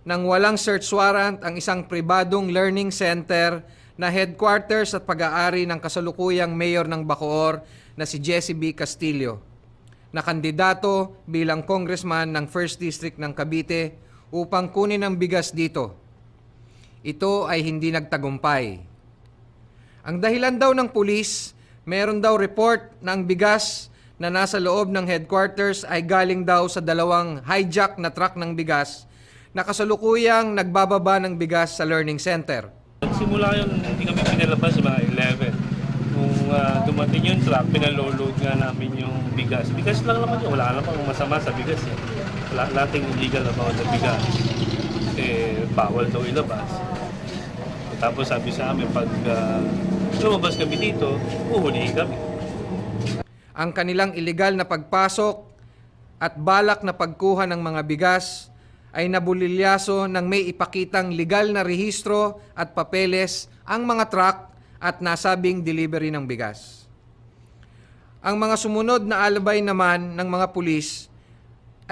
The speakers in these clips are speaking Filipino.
ng walang search warrant ang isang pribadong learning center na headquarters at pag-aari ng kasalukuyang mayor ng Bacoor na si Jesse B. Castillo, na kandidato bilang congressman ng 1st District ng Cavite upang kunin ang bigas dito. Ito ay hindi nagtagumpay. Ang dahilan daw ng pulis, meron daw report na ang bigas na nasa loob ng headquarters ay galing daw sa dalawang hijack na truck ng bigas na kasalukuyang nagbababa ng bigas sa learning center. Nagsimula yun, hindi kami pinalabas sa mga 11. Kung dumating yung truck, pinaloload nga namin yung bigas. Bigas lang naman yun, wala namang masama sa bigas. Wala nating illegal about the bigas. Bawal daw ilabas. Tapos sabi sa amin, pag lumabas kami dito, uhulihin kami. Ang kanilang illegal na pagpasok at balak na pagkuha ng mga bigas ay nabulilyaso ng may ipakitang legal na rehistro at papeles ang mga truck at nasabing delivery ng bigas. Ang mga sumunod na alabay naman ng mga pulis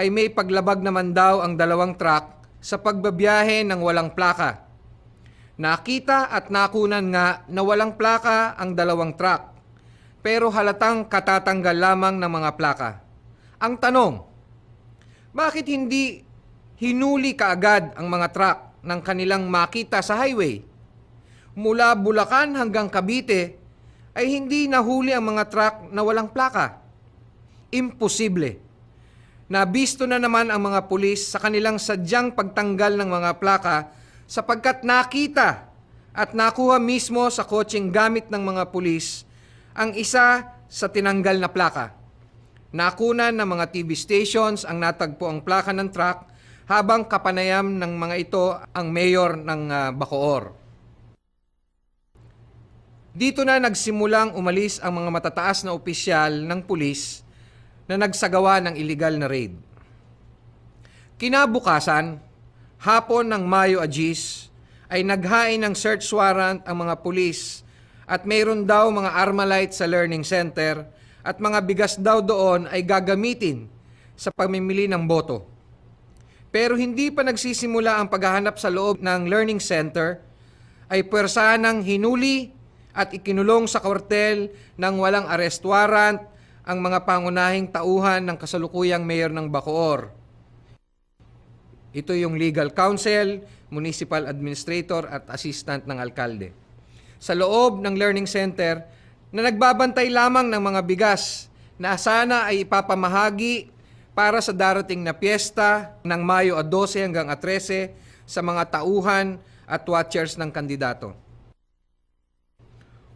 ay may paglabag naman daw ang dalawang truck sa pagbabiyahe ng walang plaka. Nakita at nakunan nga na walang plaka ang dalawang truck, pero halatang katatanggal lamang ng mga plaka. Ang tanong, bakit hindi hinuli kaagad ang mga truck ng kanilang makita sa highway? Mula Bulacan hanggang Cavite ay hindi nahuli ang mga truck na walang plaka. Imposible. Nabisto na naman ang mga pulis sa kanilang sadyang pagtanggal ng mga plaka sapagkat nakita at nakuha mismo sa kotseng gamit ng mga pulis ang isa sa tinanggal na plaka. Nakunan ng mga TV stations ang natagpo ang plaka ng truck habang kapanayam ng mga ito ang mayor ng Bacoor. Dito na nagsimulang umalis ang mga matataas na opisyal ng pulis na nagsagawa ng illegal na raid. Kinabukasan, hapon ng Mayo Agis, ay naghain ng search warrant ang mga pulis at mayroon daw mga Armalite sa learning center at mga bigas daw doon ay gagamitin sa pamimili ng boto. Pero hindi pa nagsisimula ang paghahanap sa loob ng learning center, ay puwersahan ng hinuli at ikinulong sa kwartel ng walang arrest warrant ang mga pangunahing tauhan ng kasalukuyang mayor ng Bacoor. Ito yung legal counsel, municipal administrator at assistant ng alkalde. Sa loob ng learning center na nagbabantay lamang ng mga bigas na sana ay ipapamahagi para sa darating na piyesta ng Mayo 12 hanggang 13 sa mga tauhan at watchers ng kandidato.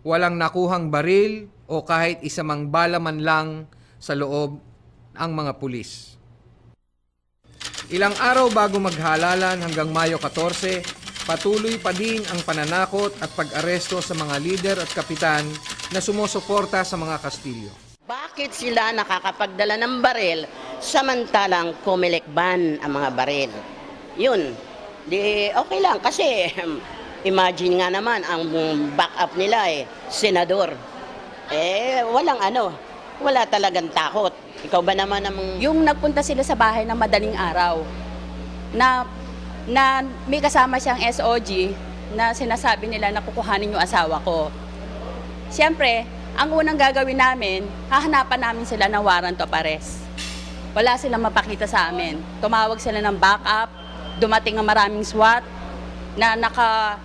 Walang nakuhang baril o kahit isa mang bala man lang sa loob ang mga pulis. Ilang araw bago maghalalan hanggang Mayo 14, patuloy pa din ang pananakot at pag-aresto sa mga lider at kapitan na sumusuporta sa mga Castillo. Bakit sila nakakapagdala ng baril samantalang Comelec ban ang mga baril? Yun, di okay lang kasi imagine nga naman ang backup nila senador. Wala talagang takot. Ikaw ba naman Yung nagpunta sila sa bahay ng madaling araw na may kasama siyang SOG na sinasabi nila na kukuhanin yung asawa ko. Siyempre, ang unang gagawin namin, hahanapan namin sila ng warrant of arrest. Wala silang mapakita sa amin. Tumawag sila ng backup, dumating ang maraming SWAT, na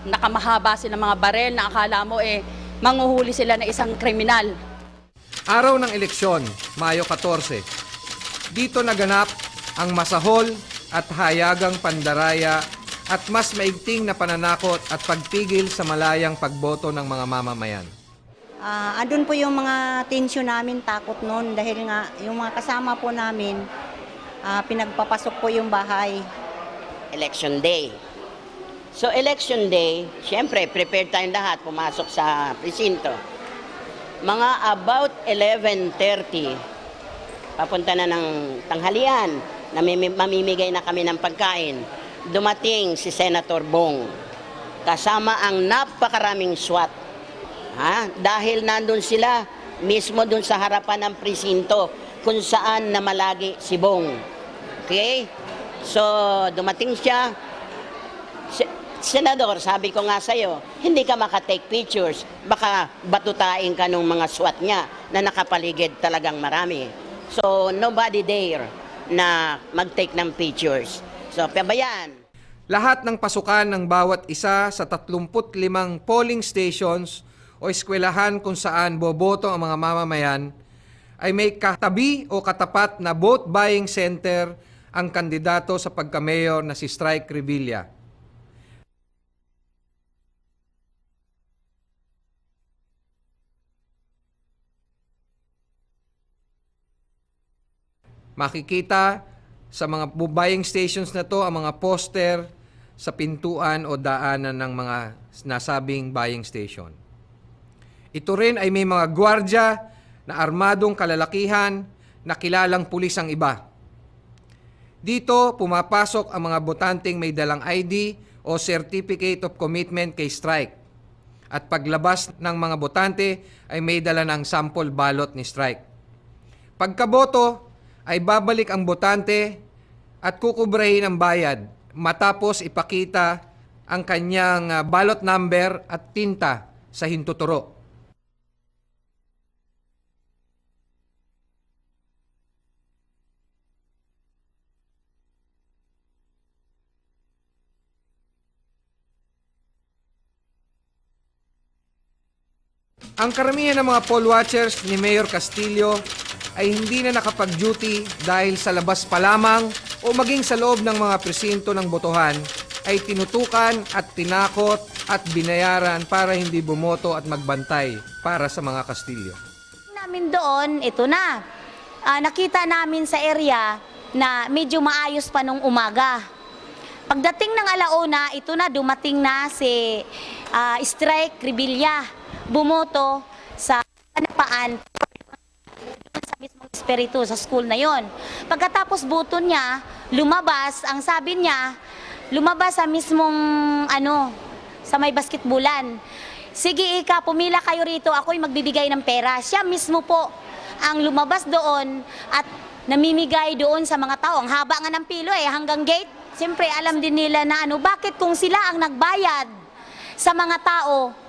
nakamahaba sila mga barel na akala mo manghuhuli sila na isang kriminal. Araw ng eleksyon, Mayo 14. Dito naganap ang masahol at hayagang pandaraya at mas maigting na pananakot at pagpigil sa malayang pagboto ng mga mamamayan. Andun po yung mga tensyon namin, takot noon dahil nga yung mga kasama po namin, pinagpapasok po yung bahay. election day? So election day, syempre prepared tayong lahat pumasok sa presinto. Mga about 11:30, papunta na ng tanghalian, mamimigay na kami ng pagkain. Dumating si Senator Bong, kasama ang napakaraming SWAT. Dahil nandun sila mismo dun sa harapan ng presinto kung saan namalagi si Bong. Okay? So dumating siya, Senador, sabi ko nga sa'yo, hindi ka makatake pictures. Baka batutain ka ng mga SWAT niya na nakapaligid talagang marami. So, nobody dare na mag-take ng pictures. So, pabayaan. Lahat ng pasukan ng bawat isa sa 35 polling stations o eskwelahan kung saan boboto ang mga mamamayan ay may katabi o katapat na vote buying center ang kandidato sa pagka-mayor na si Strike Revilla. Makikita sa mga buying stations na to ang mga poster sa pintuan o daanan ng mga nasabing buying station. Ito rin ay may mga gwardya na armadong kalalakihan na kilalang pulis ang iba. Dito pumapasok ang mga botanteng may dalang ID o Certificate of Commitment kay Strike. At paglabas ng mga botante ay may dala ng sample ballot ni Strike. Pagkaboto ay babalik ang botante at kukubrahin ang bayad matapos ipakita ang kanyang ballot number at tinta sa hintuturo. Ang karamihan ng mga poll watchers ni Mayor Castillo ay hindi na nakapag-duty dahil sa labas pa lamang o maging sa loob ng mga presinto ng botohan ay tinutukan at tinakot at binayaran para hindi bumoto at magbantay para sa mga Castillo. Namin doon, ito na. Nakita namin sa area na medyo maayos pa nung umaga. Pagdating ng alauna, ito na, dumating na si Strike Revilla. Bumoto sa panapaan sa mismong espiritu sa school na yon. Pagkatapos buto niya, lumabas, ang sabi niya, lumabas sa mismong sa may basketbulan. Sige Ika, pumila kayo rito, ako'y magbibigay ng pera. Siya mismo po ang lumabas doon at namimigay doon sa mga tao. Ang haba nga ng pilo hanggang gate. Siyempre alam din nila na bakit kung sila ang nagbayad sa mga tao,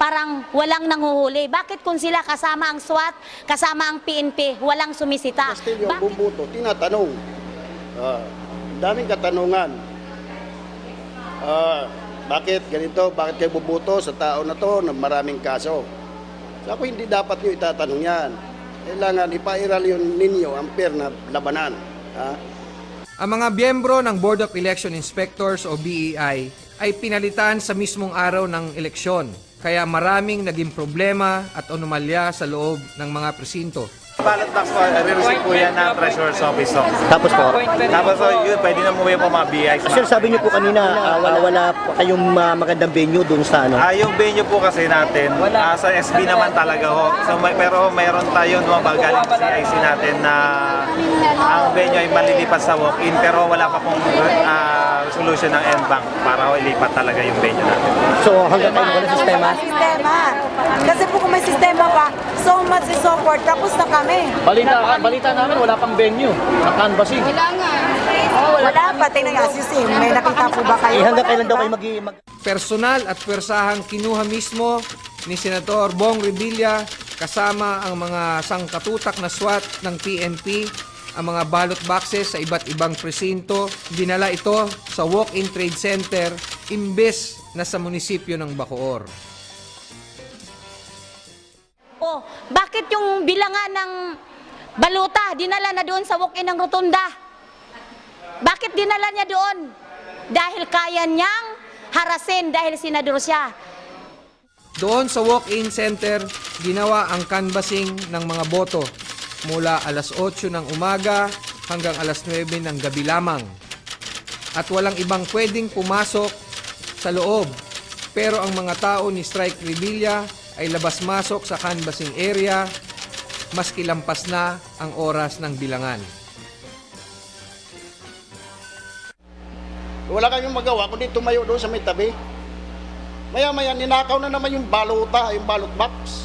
parang walang nanghuhuli. Bakit kung sila kasama ang SWAT, kasama ang PNP, walang sumisita? Castillo ang bumuto, tinatanong. Daming katanungan. Bakit ganito? Bakit kayo bubuto sa tao na to na maraming kaso? So ako hindi dapat nyo itatanong yan. Kailangan ipairal yun ninyo ang fair na labanan. Ang mga biyembro ng Board of Election Inspectors o BEI ay pinalitan sa mismong araw ng eleksyon. Kaya maraming naging problema at anomalya sa loob ng mga presinto. Ballot box po, re-receive po yan ng Treasurer's Office. Tapos po? Tapos yun, pwede na umuwi po mga BIs. Sir, sabi niyo po kanina, wala po kayong magandang venue dun sa Yung venue po kasi natin, sa SB naman talaga ho. So, pero mayroon tayo galing sa CIC natin na ang venue ay malilipat sa walk-in, pero wala pa pong resolution ng NBank para ho ilipat talaga yung venue natin. So hanggang tayo wala sistema? Sistema. Kasi po kung may sistema pa, so much is so forth, tapos na kami. Balita namin, wala pang venue. Ang canvassing. Wala pa, tingnan nga, sisim. May nakita po ba kayo? Hanggang kailan daw kayo Personal at pwersahang kinuha mismo ni Senator Bong Revilla kasama ang mga sangkatutak na SWAT ng PNP ang mga ballot boxes sa iba't ibang presinto. Dinala ito sa walk-in trade center imbes na sa munisipyo ng Bacoor. Bakit yung bilangan ng baluta dinala na doon sa walk-in ng rotunda? Bakit dinala niya doon? Dahil kaya niyang harasin dahil senador siya. Doon sa walk-in center, ginawa ang canvassing ng mga boto mula alas 8 ng umaga hanggang alas 9 ng gabi lamang. At walang ibang pwedeng pumasok sa loob. Pero ang mga tao ni Strike Revilla ay labas-masok sa canvassing area maski lampas na ang oras ng bilangan. Wala kayong magawa kundi tumayo doon sa may tabi. Maya-maya ninakaw na naman yung balota, yung ballot box.